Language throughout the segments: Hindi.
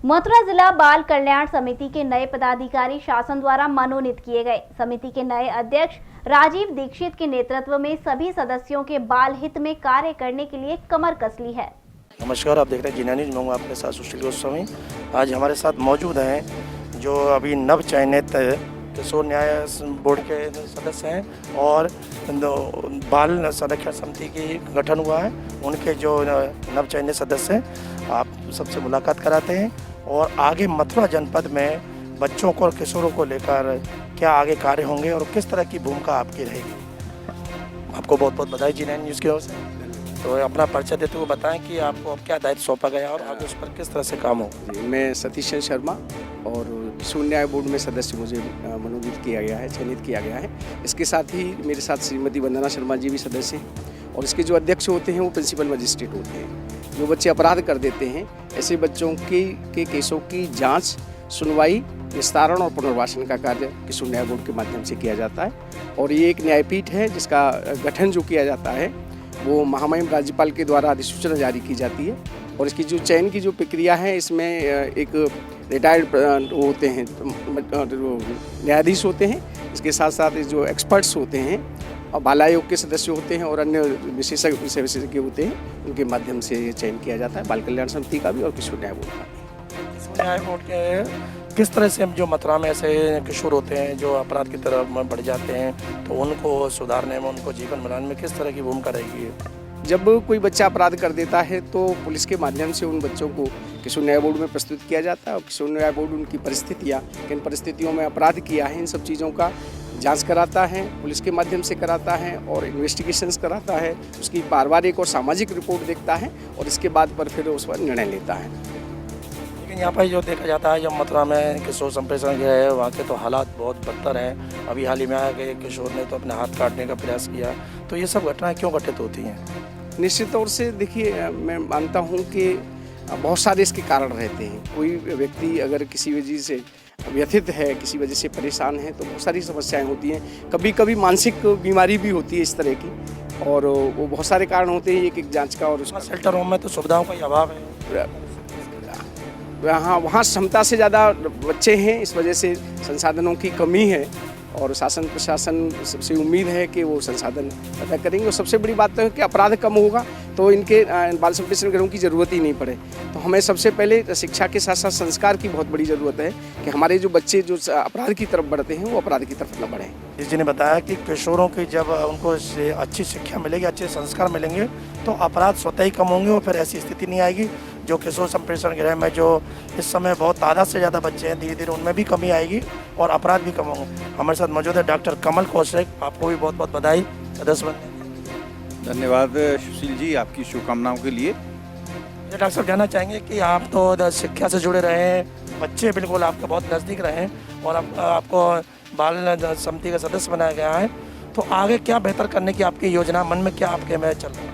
मथुरा जिला बाल कल्याण समिति के नए पदाधिकारी शासन द्वारा मनोनीत किए गए। समिति के नए अध्यक्ष राजीव दीक्षित के नेतृत्व में सभी सदस्यों के बाल हित में कार्य करने के लिए कमर कस ली है। नमस्कार, आप देख रहे हैं जी न्यूज़। मैं हूं आपके साथ सुशील गोस्वामी। आज हमारे साथ मौजूद हैं जो अभी नव चयनित किशोर न्याय बोर्ड के सदस्य हैं और बाल संरक्षण समिति की गठन हुआ है, उनके जो नव चयनित सदस्य हैं, आप सबसे मुलाकात कराते हैं और आगे मथुरा जनपद में बच्चों को और किशोरों को लेकर क्या आगे कार्य होंगे और किस तरह की भूमिका आपकी रहेगी। आपको बहुत बहुत बधाई जी न्यूज़ की ओर से। तो अपना परिचय देते हुए बताएं कि आपको अब क्या दायित्व सौंपा गया और आगे उस पर किस तरह से काम हो। मैं सतीश शर्मा और किशोर न्याय बोर्ड में सदस्य मुझे मनोनीत किया गया है, चयनित किया गया है। इसके साथ ही मेरे साथ श्रीमती वंदना शर्मा जी भी सदस्य हैं और इसके जो अध्यक्ष होते हैं वो प्रिंसिपल मजिस्ट्रेट होते हैं। जो बच्चे अपराध कर देते हैं, ऐसे बच्चों के केसों की जाँच, सुनवाई, निस्तारण और पुनर्वासन का कार्य किशोर न्याय बोर्ड के माध्यम से किया जाता है। और ये एक न्यायपीठ है जिसका गठन जो किया जाता है वो महामहिम राज्यपाल के द्वारा अधिसूचना जारी की जाती है। और इसकी जो चयन की जो प्रक्रिया है, इसमें एक रिटायर्ड होते हैं, न्यायाधीश होते हैं, इसके साथ साथ जो एक्सपर्ट्स होते हैं और बाल आयोग के सदस्य होते हैं और अन्य विशेषज्ञ होते हैं, उनके माध्यम से चयन किया जाता है बाल कल्याण समिति का भी और किशोर न्याय बोर्ड का भी। किशोर न्याय बोर्ड के किस तरह से जो मथुरा में ऐसे किशोर होते हैं जो अपराध की तरफ बढ़ जाते हैं, तो उनको सुधारने में, उनको जीवन बनाने में किस तरह की भूमिका रहेगी? जब कोई बच्चा अपराध कर देता है तो पुलिस के माध्यम से उन बच्चों को किशोर न्याय बोर्ड में प्रस्तुत किया जाता है और किशोर न्याय बोर्ड उनकी परिस्थितियाँ, किन परिस्थितियों में अपराध किया है, इन सब चीज़ों का जांच कराता है, पुलिस के माध्यम से कराता है और इन्वेस्टिगेशंस कराता है। उसकी पारिवारिक और सामाजिक रिपोर्ट देखता है और इसके बाद पर फिर उस पर निर्णय लेता है। लेकिन यहाँ पर जो देखा जाता है, जब मथुरा में किशोर संप्रेषण गया है, वहाँ के तो हालात बहुत बदतर हैं। अभी हाल ही में आया कि किशोर ने तो अपने हाथ काटने का प्रयास किया। तो ये सब घटनाएं क्यों घटित होती हैं? निश्चित तौर से देखिए, मैं मानता हूँ कि बहुत सारे इसके कारण रहते हैं। कोई व्यक्ति अगर किसी वजह से व्यथित है, किसी वजह से परेशान है, तो बहुत सारी समस्याएं होती हैं। कभी कभी मानसिक बीमारी भी होती है इस तरह की, और वो बहुत सारे कारण होते हैं एक जांच का। और उसका शेल्टर होम में तो सुविधाओं का अभाव है, वहाँ क्षमता से ज़्यादा बच्चे हैं, इस वजह से संसाधनों की कमी है और शासन प्रशासन से उम्मीद है कि वो संसाधन पैदा करेंगे। और सबसे बड़ी बात तो है कि अपराध कम होगा तो इनके बाल संप्रेषण गृहों की ज़रूरत ही नहीं पड़े। तो हमें सबसे पहले शिक्षा के साथ साथ संस्कार की बहुत बड़ी ज़रूरत है कि हमारे जो बच्चे जो अपराध की तरफ बढ़ते हैं वो अपराध की तरफ न बढ़ें। जी ने बताया कि किशोरों की जब उनको अच्छी शिक्षा मिलेगी, अच्छे संस्कार मिलेंगे, तो अपराध स्वतः ही कम होंगे और फिर ऐसी स्थिति नहीं आएगी। जो किशोर संप्रेषण गृह में जो इस समय बहुत तादाद से ज़्यादा बच्चे हैं, धीरे धीरे उनमें भी कमी आएगी और अपराध भी कम होंगे। हमारे साथ मौजूद है डॉक्टर कमल कौशिक। आपको भी बहुत बहुत बधाई सदस्य बनने। धन्यवाद सुशील जी, आपकी शुभकामनाओं के लिए। डॉक्टर साहब, जानना चाहेंगे कि आप तो शिक्षा से जुड़े रहे हैं, बच्चे बिल्कुल आपके बहुत नज़दीक रहे हैं और आपको बाल समिति का सदस्य बनाया गया है, तो आगे क्या बेहतर करने की आपकी योजना, मन में क्या आपके में चल रहा है?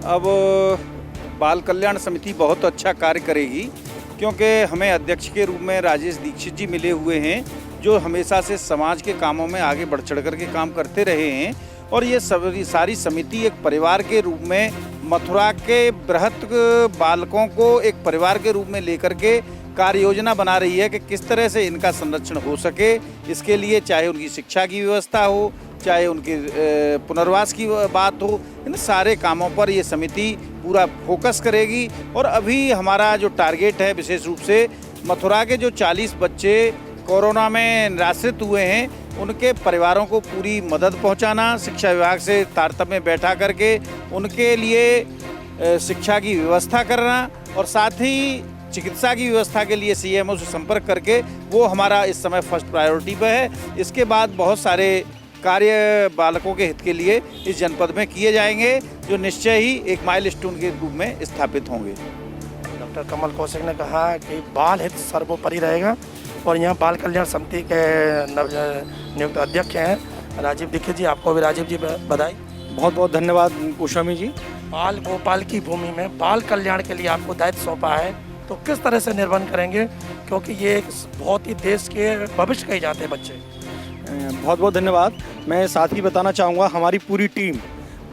अब बाल कल्याण समिति बहुत अच्छा कार्य करेगी क्योंकि हमें अध्यक्ष के रूप में राजेश दीक्षित जी मिले हुए हैं, जो हमेशा से समाज के कामों में आगे बढ़ चढ़ कर के काम करते रहे हैं। और ये सारी समिति एक परिवार के रूप में मथुरा के बृहत बालकों को एक परिवार के रूप में लेकर के कार्य योजना बना रही है कि किस तरह से इनका संरक्षण हो सके। इसके लिए चाहे उनकी शिक्षा की व्यवस्था हो, चाहे उनके पुनर्वास की बात हो, इन सारे कामों पर ये समिति पूरा फोकस करेगी। और अभी हमारा जो टारगेट है, विशेष रूप से मथुरा के जो 40 बच्चे कोरोना में निराश्रित हुए हैं, उनके परिवारों को पूरी मदद पहुंचाना, शिक्षा विभाग से तारतम्य बैठा करके उनके लिए शिक्षा की व्यवस्था करना और साथ ही चिकित्सा की व्यवस्था के लिए CMO से संपर्क करके, वो हमारा इस समय फर्स्ट प्रायोरिटी पर है। इसके बाद बहुत सारे कार्य बालकों के हित के लिए इस जनपद में किए जाएंगे, जो निश्चय ही एक माइलस्टोन के रूप में स्थापित होंगे। डॉक्टर कमल कौशिक ने कहा कि बाल हित सर्वोपरि रहेगा और यहाँ बाल कल्याण समिति के नियुक्त अध्यक्ष हैं राजीव दीक्षित जी। आपको भी राजीव जी बधाई। बहुत बहुत धन्यवाद गोस्वामी जी। बाल गोपाल की भूमि में बाल कल्याण के लिए आपको दायित्व सौंपा है, तो किस तरह से निर्वहन करेंगे, क्योंकि ये एक बहुत ही देश के भविष्य कहे जाते हैं बच्चे। बहुत बहुत धन्यवाद। मैं साथ ही बताना चाहूँगा, हमारी पूरी टीम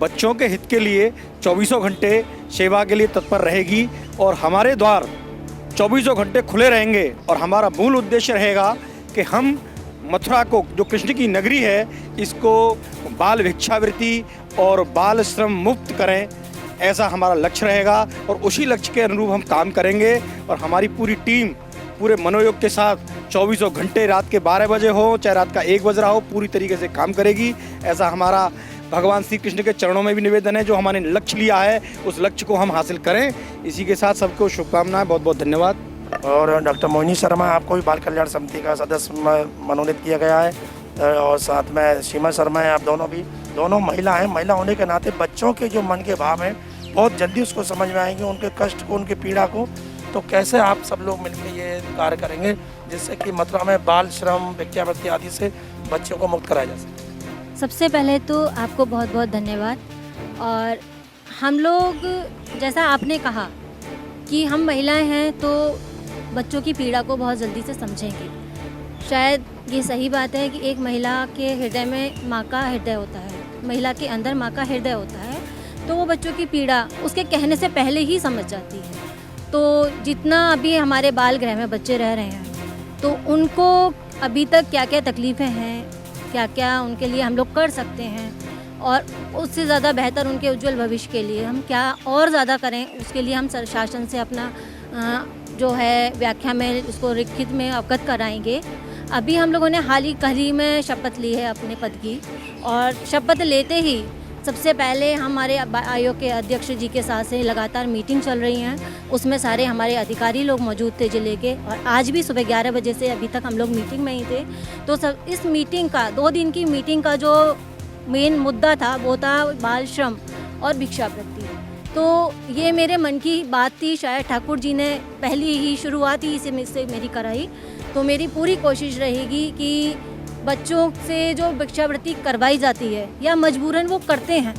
बच्चों के हित के लिए 24 घंटे सेवा के लिए तत्पर रहेगी और हमारे द्वार 24 घंटे खुले रहेंगे और हमारा मूल उद्देश्य रहेगा कि हम मथुरा को, जो कृष्ण की नगरी है, इसको बाल भिक्षावृत्ति और बाल श्रम मुक्त करें, ऐसा हमारा लक्ष्य रहेगा। और उसी लक्ष्य के अनुरूप हम काम करेंगे और हमारी पूरी टीम पूरे मनोयोग के साथ 24 घंटे, रात के 12 बजे हो चाहे रात का 1 बज रहा हो, पूरी तरीके से काम करेगी। ऐसा हमारा भगवान श्री कृष्ण के चरणों में भी निवेदन है। जो हमने लक्ष्य लिया है उस लक्ष्य को हम हासिल करें। इसी के साथ सबको शुभकामनाएं, बहुत बहुत धन्यवाद। और डॉक्टर मोहिनी शर्मा, आपको भी बाल कल्याण समिति का सदस्य मनोनीत किया गया है और साथ में सीमा शर्मा है। आप दोनों महिला हैं। महिला होने के नाते बच्चों के जो मन के भाव हैं बहुत जल्दी उसको समझ में आएंगे, उनके कष्ट को, उनकी पीड़ा को। तो कैसे आप सब लोग मिलकर ये कार्य करेंगे जिससे कि मथुरा में बाल श्रम, भिक्षावृत्ति आदि से बच्चों को मुक्त कराया जा सके? सबसे पहले तो आपको बहुत बहुत धन्यवाद। और हम लोग, जैसा आपने कहा कि हम महिलाएं हैं तो बच्चों की पीड़ा को बहुत जल्दी से समझेंगे। शायद ये सही बात है कि एक महिला के हृदय में माँ का हृदय होता है, महिला के अंदर माँ का हृदय होता है, तो वो बच्चों की पीड़ा उसके कहने से पहले ही समझ जाती है। तो जितना अभी हमारे बाल गृह में बच्चे रह रहे हैं तो उनको अभी तक क्या क्या तकलीफ़ें हैं, क्या क्या उनके लिए हम लोग कर सकते हैं, और उससे ज़्यादा बेहतर उनके उज्जवल भविष्य के लिए हम क्या और ज़्यादा करें, उसके लिए हम शासन से अपना जो है व्याख्या में उसको लिखित में अवगत कराएंगे। अभी हम लोगों ने हाल ही में शपथ ली है अपने पद की, और शपथ लेते ही सबसे पहले हमारे आयोग के अध्यक्ष जी के साथ से लगातार मीटिंग चल रही हैं। उसमें सारे हमारे अधिकारी लोग मौजूद थे जिले के, और आज भी सुबह 11 बजे से अभी तक हम लोग मीटिंग में ही थे। तो सब इस मीटिंग का, 2 दिन की मीटिंग का जो मेन मुद्दा था वो था बाल श्रम और भिक्षावृत्ति। तो ये मेरे मन की बात थी, शायद ठाकुर जी ने पहली ही शुरुआत ही इसी में से मेरी कराई। तो मेरी पूरी कोशिश रहेगी कि बच्चों से जो भिक्षावृत्ति करवाई जाती है या मजबूरन वो करते हैं,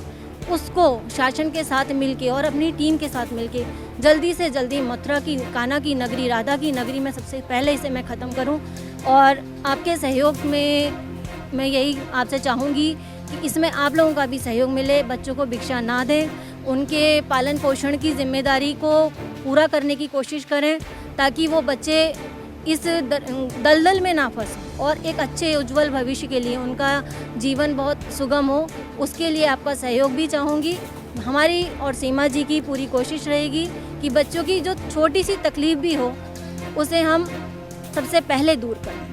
उसको शासन के साथ मिलके और अपनी टीम के साथ मिलके जल्दी से जल्दी मथुरा की, कान्हा की नगरी, राधा की नगरी में सबसे पहले इसे मैं ख़त्म करूं। और आपके सहयोग में मैं यही आपसे चाहूँगी कि इसमें आप लोगों का भी सहयोग मिले। बच्चों को भिक्षा ना दें, उनके पालन पोषण की जिम्मेदारी को पूरा करने की कोशिश करें ताकि वो बच्चे इस दलदल में ना फंसें और एक अच्छे उज्जवल भविष्य के लिए उनका जीवन बहुत सुगम हो। उसके लिए आपका सहयोग भी चाहूँगी। हमारी और सीमा जी की पूरी कोशिश रहेगी कि बच्चों की जो छोटी सी तकलीफ भी हो उसे हम सबसे पहले दूर करें।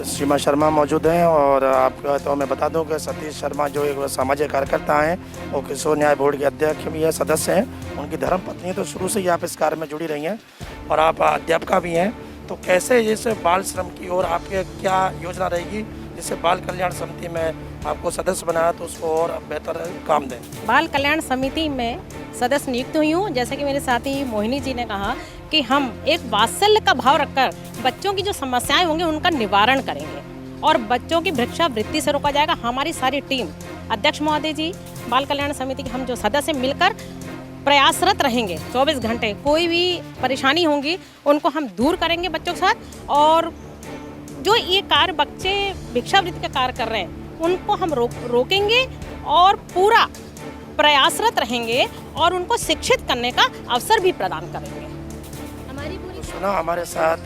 सीमा शर्मा मौजूद हैं और आपको तो मैं बता दूं कि सतीश शर्मा जो एक सामाजिक कार्यकर्ता हैं और किशोर न्याय बोर्ड के अध्यक्ष भी हैं, सदस्य हैं। उनकी धर्मपत्नी तो शुरू से ही आप इस कार्य में जुड़ी रही हैं और आप अध्यापिका भी हैं। तो कैसे जैसे बाल श्रम की ओर आपके क्या योजना रहेगी जिससे बाल कल्याण समिति में आपको सदस्य बनाया तो उसको और बेहतर काम दें? बाल कल्याण समिति में सदस्य नियुक्त हुई हूँ। जैसे कि मेरे साथी मोहिनी जी ने कहा कि हम एक वात्सल्य का भाव रखकर बच्चों की जो समस्याएं होंगी उनका निवारण करेंगे और बच्चों की भिक्षावृत्ति से रोका जाएगा। हमारी सारी टीम, अध्यक्ष महोदय जी, बाल कल्याण समिति के हम जो सदस्य मिलकर प्रयासरत रहेंगे 24 घंटे। कोई भी परेशानी होंगी उनको हम दूर करेंगे बच्चों के साथ, और जो ये कार्य बच्चे भिक्षावृत्ति का कार्य कर रहे हैं उनको हम रोकेंगे और पूरा प्रयासरत रहेंगे और उनको शिक्षित करने का अवसर भी प्रदान करेंगे। सुना हमारे साथ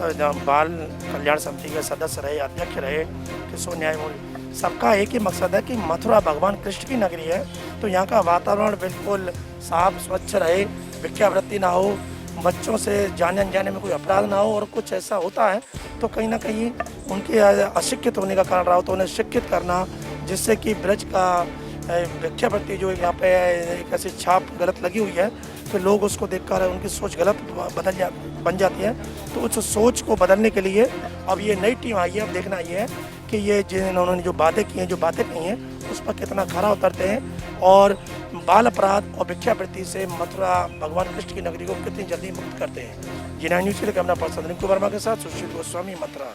बाल कल्याण समिति के सदस्य रहे, अध्यक्ष रहे, किशोर न्याय बोर्ड, सबका एक ही मकसद है कि मथुरा भगवान कृष्ण की नगरी है तो यहाँ का वातावरण बिल्कुल साफ स्वच्छ रहे, भिक्षावृत्ति ना हो, बच्चों से जाने अनजाने में कोई अपराध ना हो, और कुछ ऐसा होता है तो कहीं ना कहीं उनके अशिक्षित होने का कारण रहा हो तो उन्हें शिक्षित करना, जिससे कि ब्रज का भिक्षावृत्ति जो यहाँ पे एक ऐसी छाप गलत लगी हुई है तो लोग उसको देखकर उनकी सोच गलत बन जाती है। तो उस सोच को बदलने के लिए अब ये नई टीम आई है। अब देखना ये है कि ये जिन्होंने जो बातें की हैं, जो बातें कही हैं, उस पर कितना खरा उतरते हैं और बाल अपराध और भिक्षावृत्ति से मथुरा भगवान कृष्ण की नगरी को कितनी जल्दी मुक्त करते हैं। जी9 न्यूज़ के लिए कैमरा पर्सन रिंकू वर्मा के साथ सुशील गोस्वामी, मथुरा।